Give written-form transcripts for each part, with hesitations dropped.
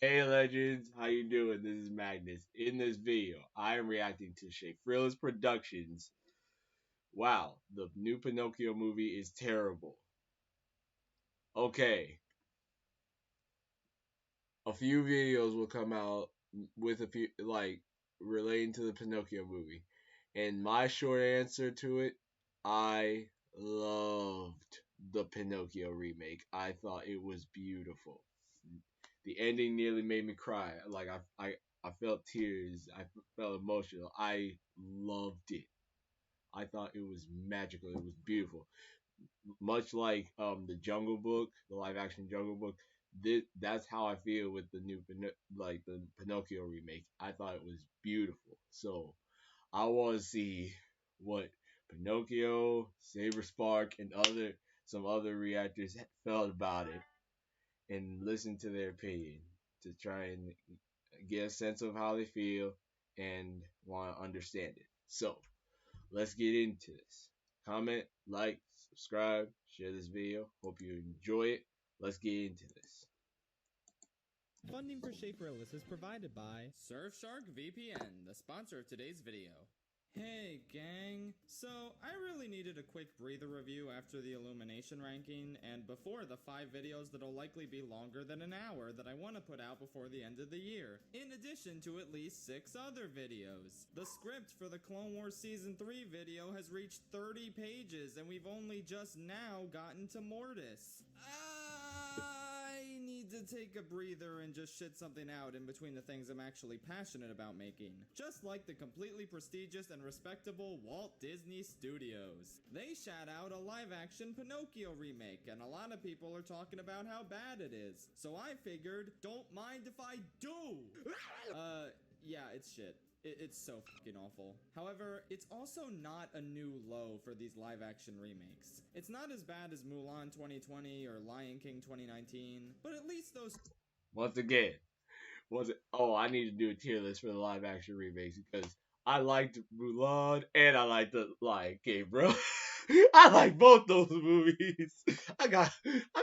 Hey legends, how you doing? This is Magnus. In this video, I am reacting to Schaffrillas Productions. Wow, the new Pinocchio movie is terrible. Okay, a few videos will come out with a few relating to the Pinocchio movie. And my short answer to it, I loved the Pinocchio remake. I thought it was beautiful. The ending nearly made me cry. I felt tears. I felt emotional. I loved it. I thought it was magical. It was beautiful. Much like the Jungle Book, the live action Jungle Book. That's how I feel with the new the Pinocchio remake. I thought it was beautiful. So I want to see what Pinocchio, Saber Spark, and some other reactors felt about it and listen to their opinion to try and get a sense of how they feel and want to understand it. So let's get into this. Comment, like, subscribe, share this video. Hope you enjoy it. Let's get into this. Funding for Schaffrillas is provided by Surfshark VPN, the sponsor of today's video. Hey gang, so I really needed a quick breather review after the Illumination ranking and before the 5 videos that'll likely be longer than an hour that I want to put out before the end of the year, in addition to at least 6 other videos. The script for the Clone Wars Season 3 video has reached 30 pages and we've only just now gotten to Mortis. I need to take a breather and just shit something out in between the things I'm actually passionate about making. Just like the completely prestigious and respectable Walt Disney Studios. They shout out a live-action Pinocchio remake, and a lot of people are talking about how bad it is. So I figured, don't mind if I do! Yeah, it's shit. It's so fucking awful. However, it's also not a new low for these live-action remakes. It's not as bad as Mulan 2020 or Lion King 2019, but at least those... Once again, was it? Oh, I need to do a tier list for the live action remakes because I liked Mulan and I liked the Lion King, bro. I like both those movies. I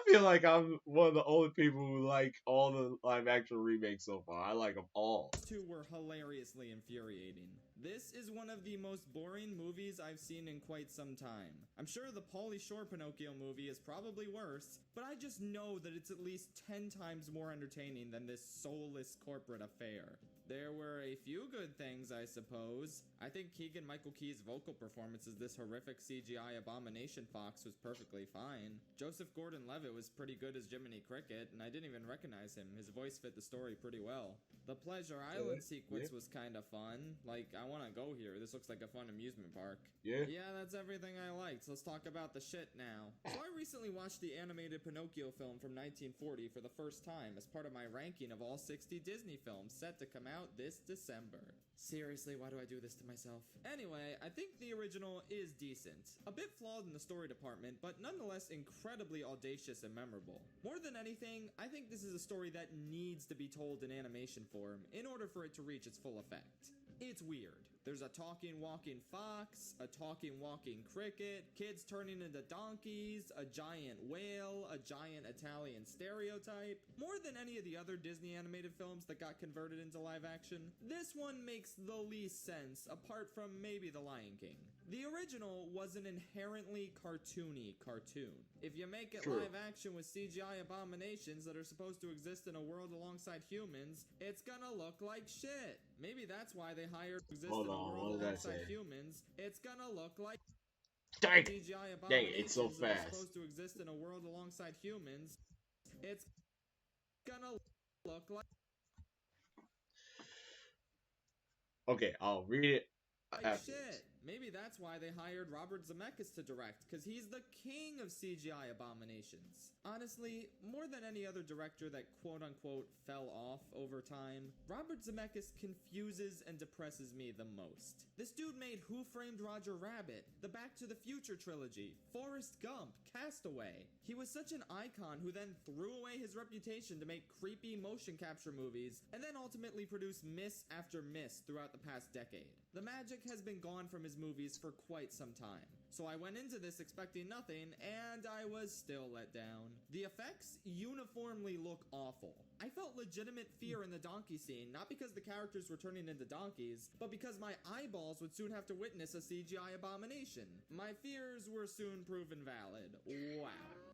feel like I'm one of the only people who like all the live action remakes so far. I like them all. two were hilariously infuriating. This is one of the most boring movies I've seen in quite some time. I'm sure the Pauly Shore Pinocchio movie is probably worse, but I just know that it's at least 10 times more entertaining than this soulless corporate affair. There were a few good things, I suppose. I think Keegan-Michael Key's vocal performance as this horrific CGI abomination fox was perfectly fine. Joseph Gordon-Levitt was pretty good as Jiminy Cricket, and I didn't even recognize him. His voice fit the story pretty well. The Pleasure Island sequence was kinda fun. Like, I wanna go here. This looks like a fun amusement park. Yeah, that's everything I liked. Let's talk about the shit now. So I recently watched the animated Pinocchio film from 1940 for the first time as part of my ranking of all 60 Disney films set to come out this December. Seriously, why do I do this to myself? Anyway, I think the original is decent. A bit flawed in the story department, but nonetheless incredibly audacious and memorable. More than anything, I think this is a story that needs to be told in animation form in order for it to reach its full effect. It's weird. There's a talking, walking fox, a talking, walking cricket, kids turning into donkeys, a giant whale, a giant Italian stereotype. More than any of the other Disney animated films that got converted into live action, this one makes the least sense apart from maybe The Lion King. The original was an inherently cartoony cartoon. If you make it live action with CGI abominations that are supposed to exist in a world alongside humans, it's gonna look like shit. Maybe that's why they hired humans. It's gonna look like CGI abominations that are supposed to exist in a world alongside humans. It's gonna look like Okay, I'll read it shit. Maybe that's why they hired Robert Zemeckis to direct, because he's the king of CGI abominations. Honestly, more than any other director that quote-unquote fell off over time, Robert Zemeckis confuses and depresses me the most. This dude made Who Framed Roger Rabbit, the Back to the Future trilogy, Forrest Gump, Castaway. He was such an icon who then threw away his reputation to make creepy motion capture movies, and then ultimately produce miss after miss throughout the past decade. The magic has been gone from his movies for quite some time. So I went into this expecting nothing, and I was still let down. The effects uniformly look awful. I felt legitimate fear in the donkey scene, not because the characters were turning into donkeys, but because my eyeballs would soon have to witness a CGI abomination. My fears were soon proven valid. Wow.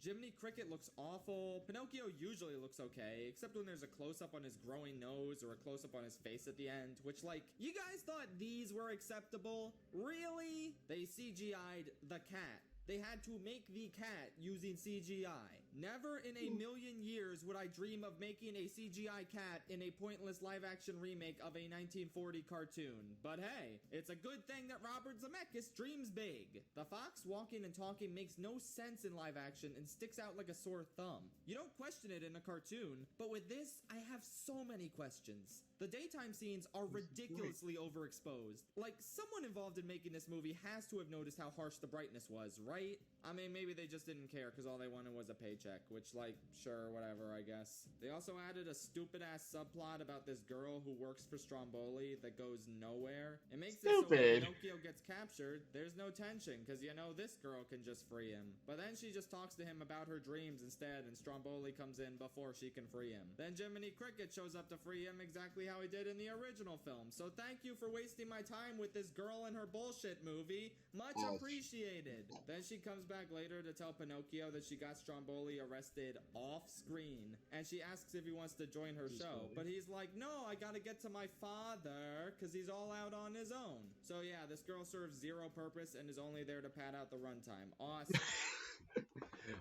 Jiminy Cricket looks awful. Pinocchio usually looks okay, except when there's a close-up on his growing nose or a close-up on his face at the end, which, like, you guys thought these were acceptable? Really? They CGI'd the cat. They had to make the cat using CGI. Never in a million years would I dream of making a CGI cat in a pointless live-action remake of a 1940 cartoon. But hey, it's a good thing that Robert Zemeckis dreams big. The fox walking and talking makes no sense in live action and sticks out like a sore thumb. You don't question it in a cartoon, but with this, I have so many questions. The daytime scenes are ridiculously overexposed. Like, someone involved in making this movie has to have noticed how harsh the brightness was, right? I mean, maybe they just didn't care because all they wanted was a paycheck, which, like, sure, whatever, I guess. They also added a stupid-ass subplot about this girl who works for Stromboli that goes nowhere. It makes it so when Pinocchio gets captured, there's no tension because, you know, this girl can just free him. But then she just talks to him about her dreams instead, and Stromboli comes in before she can free him. Then Jiminy Cricket shows up to free him exactly how he did in the original film. So thank you for wasting my time with this girl and her bullshit movie. Much appreciated. Then she comes back later to tell Pinocchio that she got Stromboli arrested off screen, and she asks if he wants to join her show, but he's like, no, I gotta get to my father because he's all out on his own. So yeah, this girl serves zero purpose and is only there to pad out the runtime. Awesome.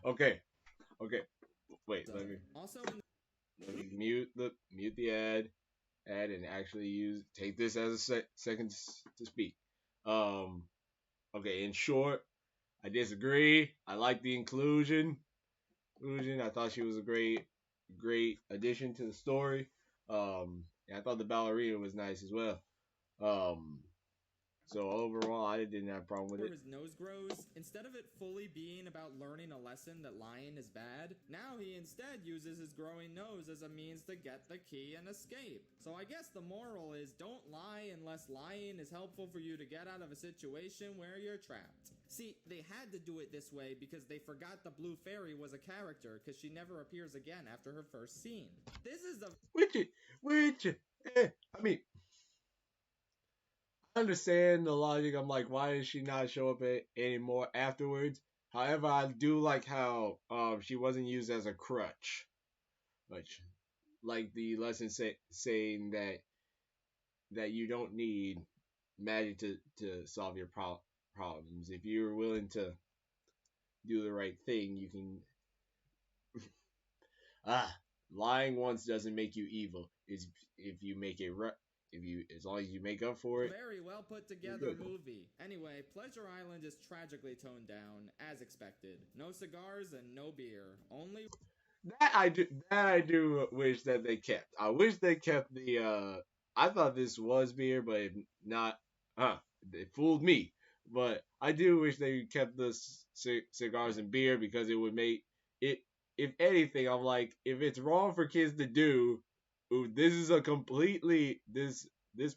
Okay. Wait, So, let me also mute the ad and actually take this as a second to speak. Okay, in short, I disagree. I like the inclusion. I thought she was a great addition to the story. And I thought the ballerina was nice as well. So overall, I didn't have a problem with it. Where his nose grows, instead of it fully being about learning a lesson that lying is bad, now he instead uses his growing nose as a means to get the key and escape. So I guess the moral is don't lie unless lying is helpful for you to get out of a situation where you're trapped. See, they had to do it this way because they forgot the Blue Fairy was a character because she never appears again after her first scene. This is a... I mean, I understand the logic. I'm like, why did she not show up anymore afterwards? However, I do like how she wasn't used as a crutch, like the lesson saying that you don't need magic to solve your problems. If you're willing to do the right thing, you can. Lying once doesn't make you evil. It's if you make it right. As long as you make up for it. Very well put together movie. Anyway, Pleasure Island is tragically toned down, as expected. No cigars and no beer. Only That I do wish that they kept. I wish they kept the I thought this was beer, but not it fooled me. But I do wish they kept the cigars and beer because it would make it, if anything, I'm like, if it's wrong for kids to do, this is a completely this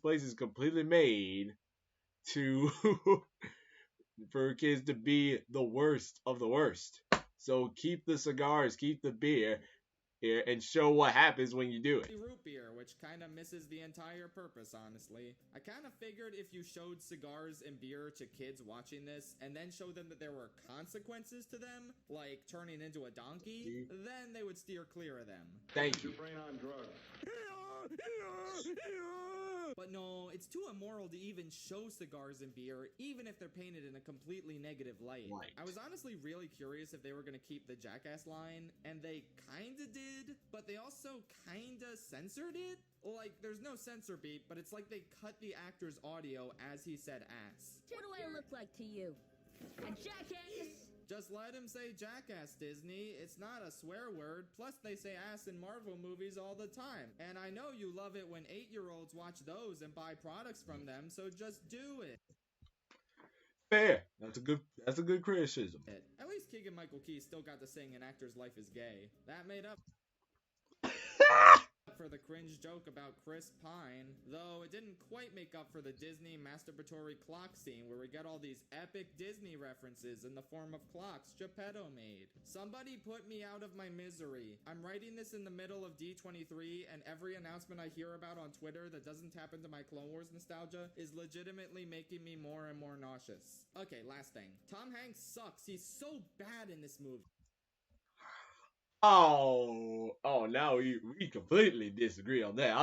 place is completely made to for kids to be the worst of the worst. So keep the cigars, keep the beer here, and show what happens when you do it. root beer, which kind of misses the entire purpose, honestly. I kind of figured if you showed cigars and beer to kids watching this, and then showed them that there were consequences to them, like turning into a donkey, then they would steer clear of them. Thank you. Brain on drugs. But no, it's too immoral to even show cigars and beer, even if they're painted in a completely negative light. Right. I was honestly really curious if they were going to keep the jackass line, and they kinda did, but they also kinda censored it. Like, there's no censor beep, but it's like they cut the actor's audio as he said ass. What do I look like to you? A jackass? Just let him say jackass, Disney. It's not a swear word. Plus, they say ass in Marvel movies all the time. And I know you love it when 8-year-olds watch those and buy products from them, so just do it. Fair. That's a good criticism. At least Keegan-Michael Key still got to sing An Actor's Life is Gay. That made up for for the cringe joke about Chris Pine, though it didn't quite make up for the Disney masturbatory clock scene where we get all these epic Disney references in the form of clocks Geppetto made. Somebody put me out of my misery. I'm writing this in the middle of D23, and every announcement I hear about on Twitter that doesn't tap into my Clone Wars nostalgia is legitimately making me more and more nauseous. Okay, last thing. Tom Hanks sucks. He's so bad in this movie. Oh, now we completely disagree on that.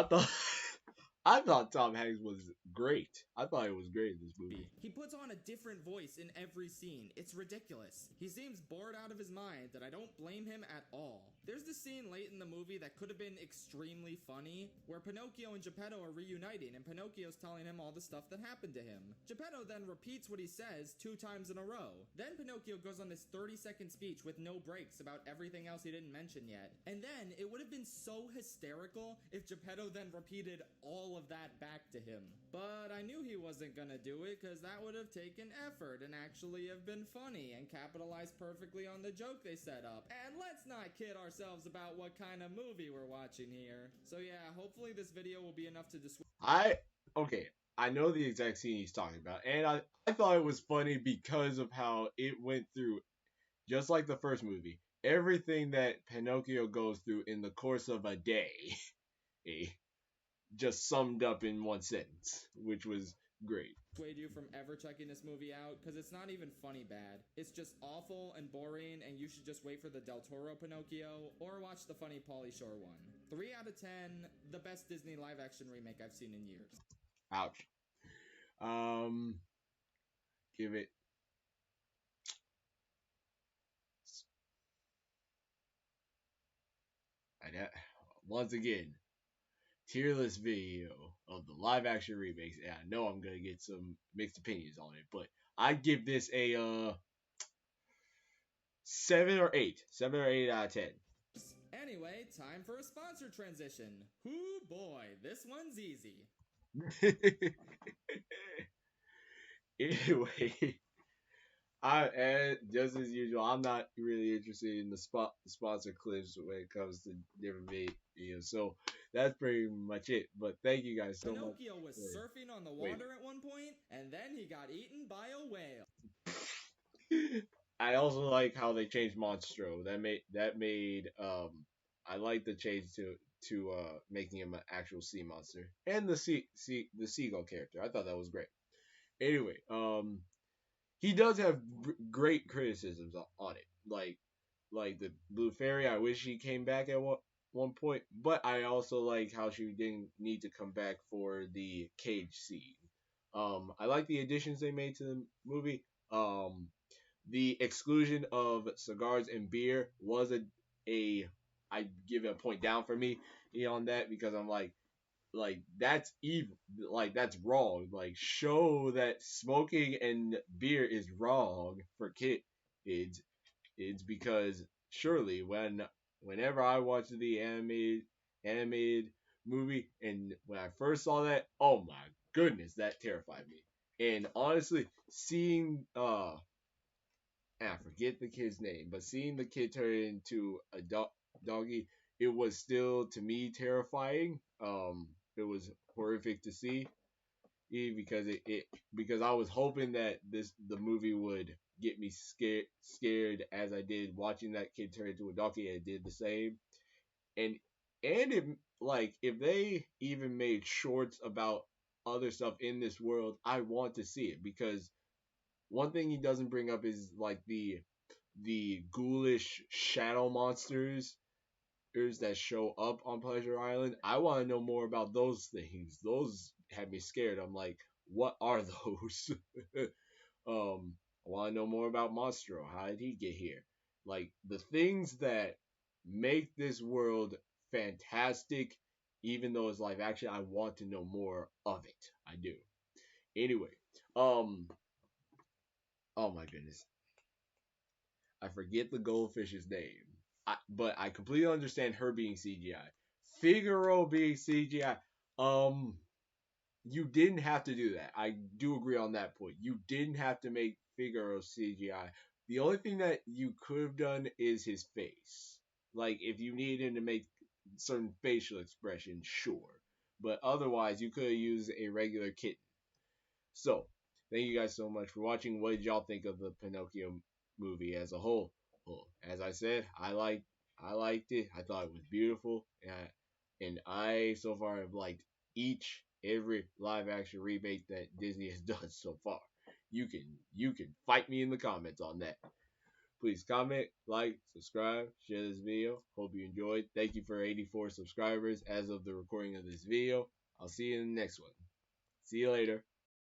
I thought Tom Hanks was great. I thought he was great in this movie. He puts on a different voice in every scene. It's ridiculous. He seems bored out of his mind, and I don't blame him at all. There's this scene late in the movie that could have been extremely funny, where Pinocchio and Geppetto are reuniting, and Pinocchio's telling him all the stuff that happened to him. Geppetto then repeats what he says 2 times in a row. Then Pinocchio goes on this 30-second speech with no breaks about everything else he didn't mention yet. And then it would have been so hysterical if Geppetto then repeated all of that back to him. But I knew he wasn't gonna do it, because that would have taken effort and actually have been funny and capitalized perfectly on the joke they set up. And let's not kid ourselves about what kind of movie we're watching here. So yeah, hopefully this video will be enough to dissuade. Okay, I know the exact scene he's talking about, and I thought it was funny because of how it went through, just like the first movie, everything that Pinocchio goes through in the course of a day, just summed up in one sentence, which was great. Dissuade you from ever checking this movie out, because it's not even funny bad. It's just awful and boring, and you should just wait for the Del Toro Pinocchio or watch the funny Pauly Shore one. 3 out of 10, the best Disney live action remake I've seen in years. Ouch. Give it. Once again, tier list video of the live action remakes, and I know I'm gonna get some mixed opinions on it, but I give this a 7 or 8. 7 or 8 out of 10. Anyway, time for a sponsor transition. Hoo boy, this one's easy. Anyway, just as usual, I'm not really interested in the sponsor clips when it comes to different videos. So that's pretty much it. But thank you guys so much. Pinocchio was surfing on the water at one point, and then he got eaten by a whale. I also like how they changed Monstro. That made I like the change to making him an actual sea monster, and the seagull character. I thought that was great. Anyway, he does have great criticisms on it, like the Blue Fairy. I wish she came back at one point, but I also like how she didn't need to come back for the cage scene. I like the additions they made to the movie. The exclusion of cigars and beer was a I give it a point down for me on that, because I'm like that's evil, like that's wrong. Like, show that smoking and beer is wrong for kids. It's because surely whenever I watch the animated movie, and when I first saw that, oh my goodness, that terrified me. And honestly, seeing I forget the kid's name, but seeing the kid turn into a doggy, it was still to me terrifying. It was horrific to see, because because I was hoping that the movie would get me scared as I did watching that kid turn into a doggy, and it did the same. And if if they even made shorts about other stuff in this world, I want to see it, because one thing he doesn't bring up is like the ghoulish shadow monsters that show up on Pleasure Island. I want to know more about those things. Those had me scared. I'm like, what are those? I want to know more about Monstro. How did he get here? Like, the things that make this world fantastic, even though it's live action, I want to know more of it. I do. Anyway, oh my goodness, I forget the goldfish's name. But I completely understand her being CGI. Figaro being CGI. You didn't have to do that. I do agree on that point. You didn't have to make Figaro CGI. The only thing that you could have done is his face. Like, if you needed to make certain facial expression, sure. But otherwise, you could use a regular kitten. So, thank you guys so much for watching. What did y'all think of the Pinocchio movie as a whole? Well, as I said, I liked it. I thought it was beautiful, and I so far have liked every live action remake that Disney has done so far. You can fight me in the comments on that. Please comment, like, subscribe, share this video. Hope you enjoyed. Thank you for 84 subscribers as of the recording of this video. I'll see you in the next one. See you later.